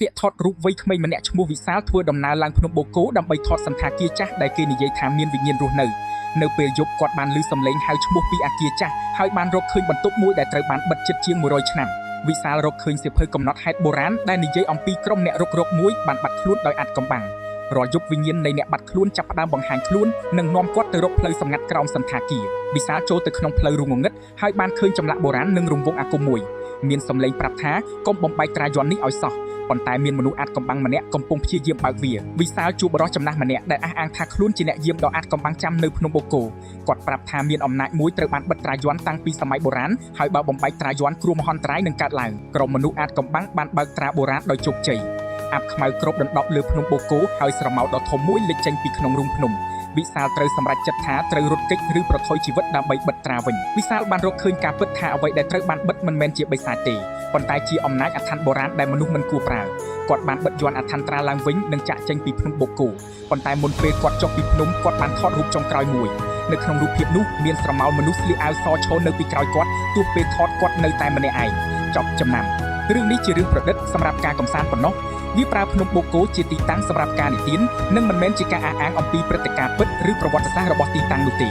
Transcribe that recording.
ពាក្យថតរូបវ័យក្មេងម្នាក់ឈ្មោះវិសាលធ្វើដំណើរឡើងភ្នំបូកូដើម្បីថតសន្តាគារចាស់ដែលគេនិយាយថាមានវិញ្ញាណរស់នៅពេលយប់គាត់បានឮសំឡេងហៅឈ្មោះពីអគារចាស់ហើយបានរកឃើញបន្ទប់មួយដែលត្រូវបានបិទជិតជាង100ឆ្នាំវិសាលរកឃើញសៀវភៅកំណត់ហេតុបុរាណដែលនិយាយអំពីក្រុមអ្នករុករកមួយបានបាត់ខ្លួនដោយអាថ៌កំបាំងរាល់យប់វិញ្ញាណនៃអ្នកបាត់ខ្លួនចាប់ផ្ដើមបង្ហាញខ្លួននិងនាំគាត់ទៅរកផ្លូវសម្ងាត់ក្រោមសន្តាគារវិសាលចូលទៅក្នុងផ្លូវរងងឹតហើយបានឃើញចម្លាក់បុរាណនិងរង្វង់អាគមមួយមានសំឡេងប្រាប់ថាកុំបំបែកត្រាយ័ន្តនេះឲ្យសោះប៉ុន្តែមានមនុស្សអាថ៌កំបាំងម្នាក់កំពុងព្យាយាមបើកវាវិសាលជួបបរិសុទ្ធចំណាស់ម្នាក់ដែលអះអាងថាខ្លួនជាអ្នកយាមដ៏អាថ៌កំបាំងចាំនៅភ្នំបូកូគាត់ប្រាប់ថាមានអំណាចមួយត្រូវបានបិទត្រាយ័ន្តតាំងពីសម័យបុរាណហើយបើបំបែកត្រាយ័ន្តគ្រោះមហន្តរាយនឹងកើតឡើងក្រុមមនុស្សអាថ៌កំបាំងបានបើកត្រាបុរាណដោយជោគជ័យអាប់ខ្មៅគ្របដណ្ដប់លើភ្នំបូកូហើយស្រមោលដ៏ធំមួយលេចចេញពីក្នុងរូងភ្នំវិសាលត្រូវសម្រេចចិត្តថាត្រូវរត់គេចឬប្រថុយជីវិតដើម្បីបិទត្រាវិញវិសាលបានរកឃើញការពិតថាអ្វីដែលត្រូវបានបិទមិនមែនជាបិសាចទេប៉ុន្តែជាអំណាចអាថន្នបុរាណដែលមនុស្សមិនគួរប្រើគាត់បានបិទយ័ន្តអាថន្នត្រាឡើងវិញនិងចាក់ចេញពីភ្នំបូកូប៉ុន្តែមុនពេលគាត់ចុះពីភ្នំគាត់បានថតរូបចុងក្រោយមួយនៅក្នុងរូបភាពនោះមានស្រមោលមនុស្សស្លៀកអាវសឈរនៅពីក្រោយគាត់ទោះពេលថតគាត់នៅតែម្នាក់ឯងចប់ចំណាំរឿងនេះជារឿងប្រឌិតសម្រាប់ការកម្សាន្តប៉ុណ្ណោះវាប្រើភ្នំបូកូជាទីតាំងសម្រាប់ការនិទាននិងមិនមែនជាការអះអាងអំពីព្រឹត្តិការណ៍ពិតឬប្រវត្តិសាស្ត្ររបស់ទីតាំងនោះទេ